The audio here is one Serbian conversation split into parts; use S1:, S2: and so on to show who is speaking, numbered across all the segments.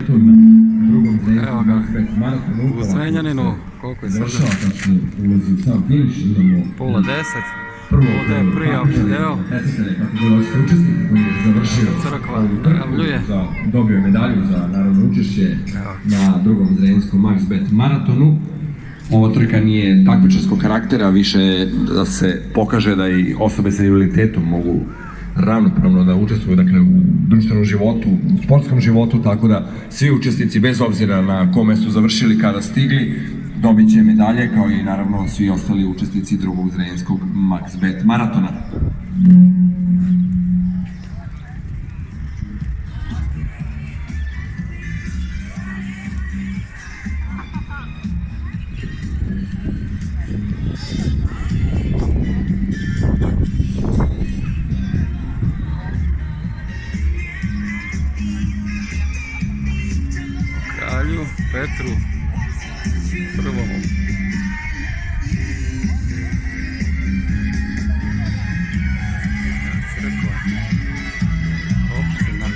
S1: Evo ga, u Zrenjaninu, koliko je sada? Pola 10. Ovdje je prijavni deo. Crkva najavljuje.
S2: Dobio je medalju za narodno učešće na drugom Zrenjanskom MaxBet maratonu. Ovo trka nije takmičarskog karaktera, više da se pokaže da i osobe sa invaliditetom mogu ravnopravno da učestvuju, dakle, u društvenom životu, u sportskom životu, tako da svi učesnici, bez obzira na kome su završili, kada stigli, dobit će medalje, kao i naravno svi ostali učesnici drugog Zrenjanskog MaxBet maratona.
S1: Petru prvom. Crkva. Opština.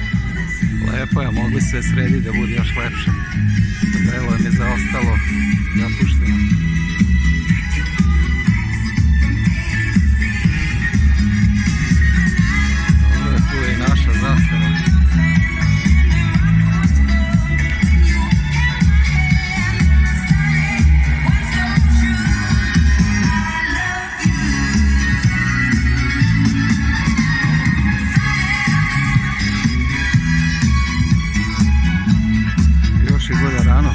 S1: Lepo je, mogli sve srediti da bude još lepše. Delo je mi zaostalo, zapušteno. Dobro, tu je i naša zastava. Izgleda rano.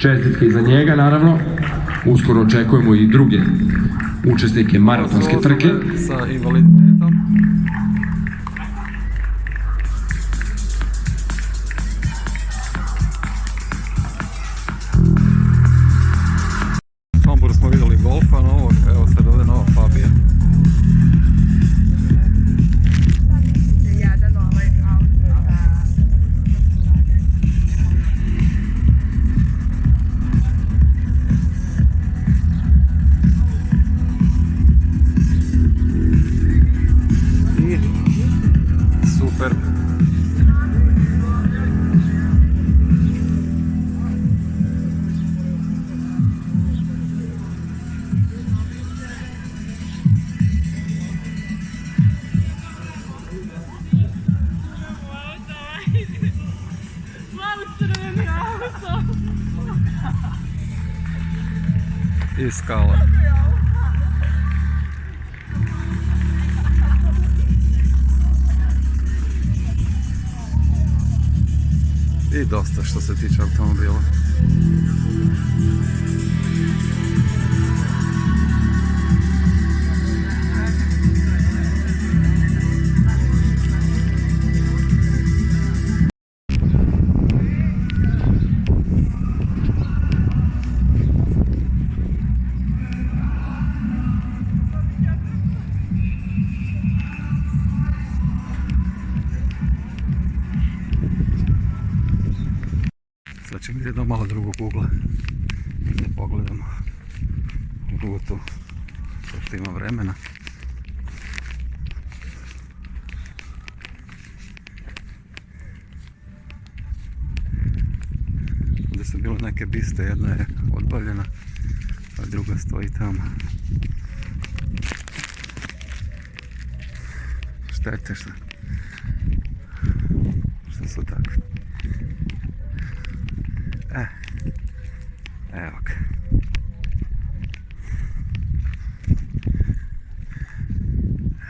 S2: Čestitke iza njega, naravno. Uskoro očekujemo i druge učesnike maratonske trke.
S1: Sa invaliditetom. Smo vidjeli Golfa novog, evo sad ovdje nova Fabija. Super. I skala. I dosta što se tiče automobila. Sad ćemo vidjeti do malo drugog ugla da pogledamo rutu, pošto ima vremena. Ovdje su bile neke biste, jedna je odbavljena, a druga stoji tamo. Štete što su takve. Evo ga.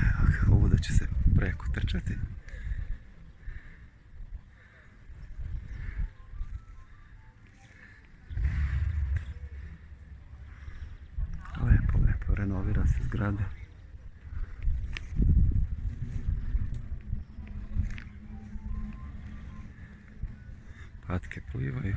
S1: Evo ga, ovo da će se preko trčati. Lepo, lepo, renovira se zgrada. Patke plivaju.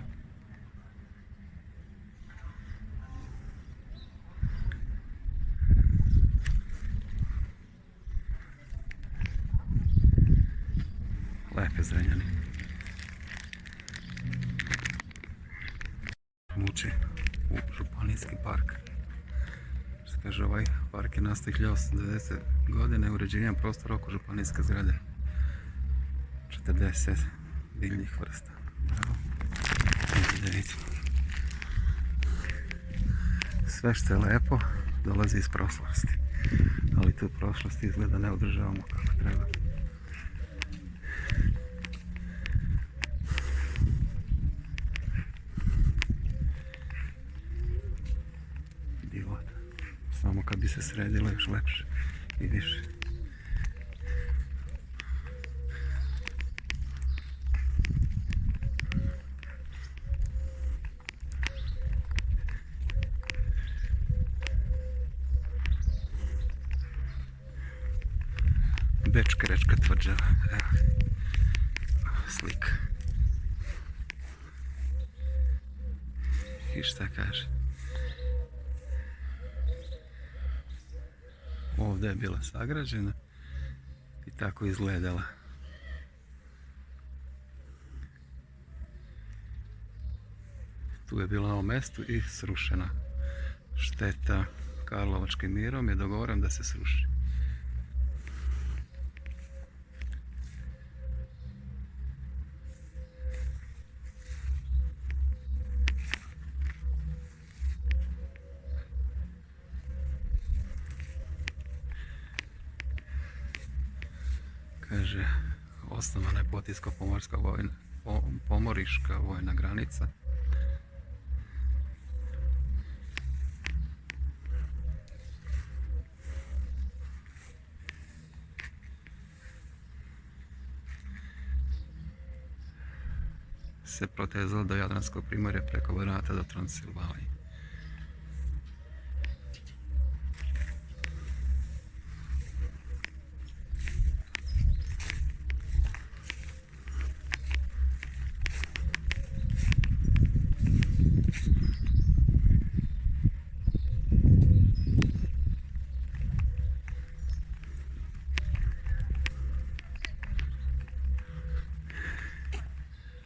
S1: Lepe Zrenjani. Muči u županiji. planinski park. Što kaže, ovaj park je nastao 1890. godine uređenjem prostora oko županijske zgrade. 40 biljnih vrsta. Evo, da vidimo. Sve što je lepo dolazi iz prošlosti, ali tu prošlost izgleda ne održavamo kako treba. Divota. Samo kad bi se sredilo još lepše i više. Bečka tvrđava, evo, slika. I šta kaže? Ovdje je bila sagrađena i tako izgledala. Tu je bila na ovom mjestu i srušena. Šteta Karlovačkim mirom je dogovoren da se sruši. Kaže, osnovana je Potijsko-pomorska pomoriška vojna granica. Se protezala do Jadranskog primorja preko Banata do Transilvanije.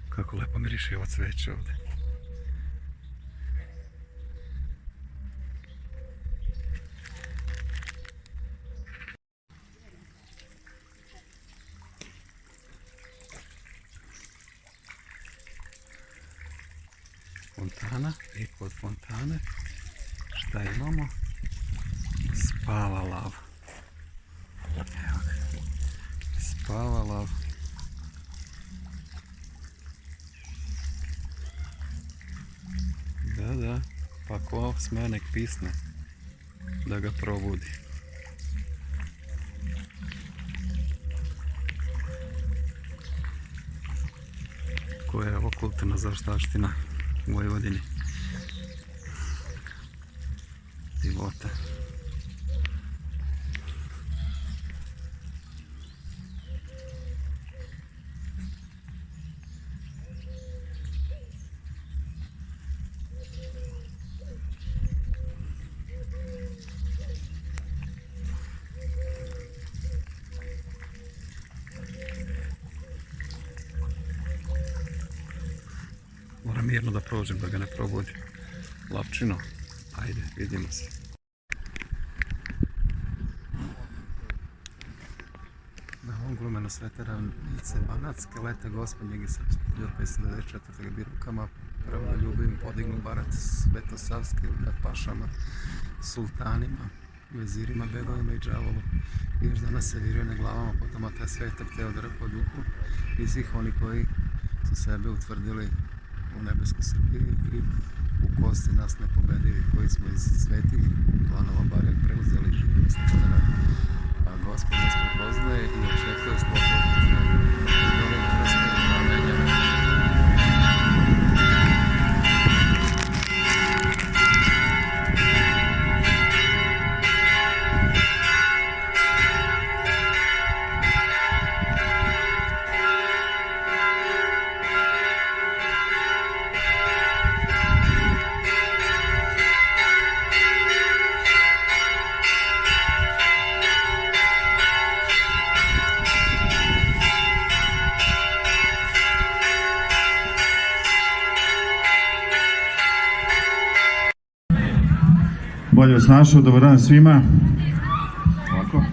S1: Kako lepo miriše ovo cveće ovdje. Fontana i kod fontane šta imamo? Spava lav. Evo ga. Spava lav. Da, pa ko sme nek pisne da ga probudi. Koja je ovo kulturna zaštićena u Vojvodini. Divota. Moram mirno da prođem, da ga ne probudim. Lapčino, ajde, vidimo se. Na ovom glumeno svete ravnice Banatske lete gospodnjeg i srpskog 1594. birukama pravda ljubim podignu barat Svetosavske nad pašama, sultanima, vezirima, begovima i džavolu. I još danas se viruje na glavama potomaka Svetog Teodora Poduku i svih oni koji su sebe utvrdili u nebeskoj Srbiji i u kosti nas nepobedivi koji smo iz svetih planova barem preuzeli i živimo s nekada. A Gospod nas prepoznaje i očekuje slobodne i ove krste znamenja.
S3: bolje vas našao. Dobar dan svima. Ovako.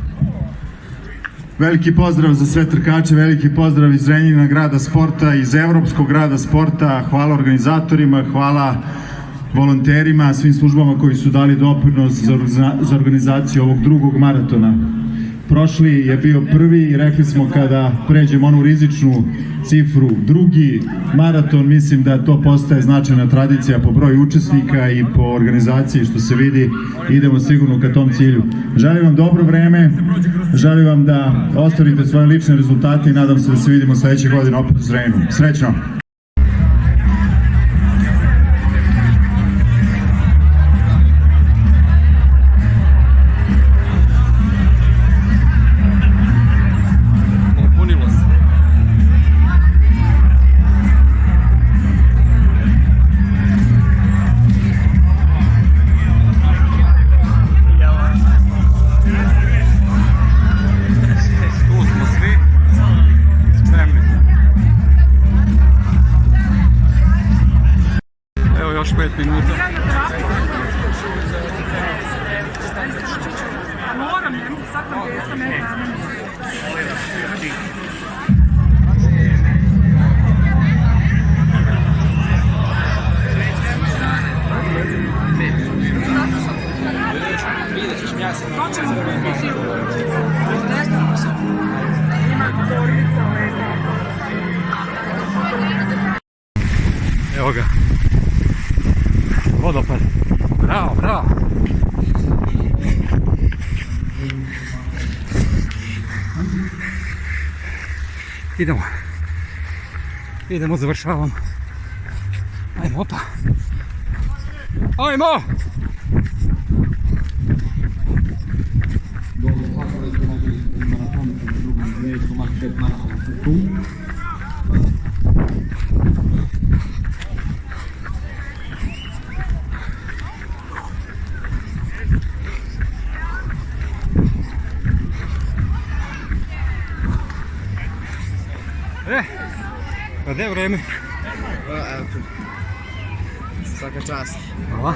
S3: Veliki pozdrav za sve trkače, veliki pozdrav iz Zrenjanina, grada sporta, iz Evropskog grada sporta. Hvala organizatorima, hvala volonterima, svim službama koji su dali doprinos za organizaciju ovog drugog maratona. Prošli je bio prvi i rekli smo kada pređemo onu rizičnu cifru drugi maraton, mislim da to postaje značajna tradicija po broju učesnika i po organizaciji, što se vidi, idemo sigurno ka tom cilju. Želim vam dobro vreme, želim vam da ostvarite svoje lične rezultate i nadam se da se vidimo sledeće godine opet u Zrenjaninu. Srećno!
S1: Još 5 minuta.
S4: Moram, ne mogu, sad sam gdje ne znam. To ćemo kupiti. Ima torbica lepa.
S1: Evo ga. Vodopad. Bravo, bravo. Idemo, završavamo. Ajmo, opa. Ajmo! Pa gdje je vreme?
S5: Evo tu. Svaka čast.
S1: Hvala.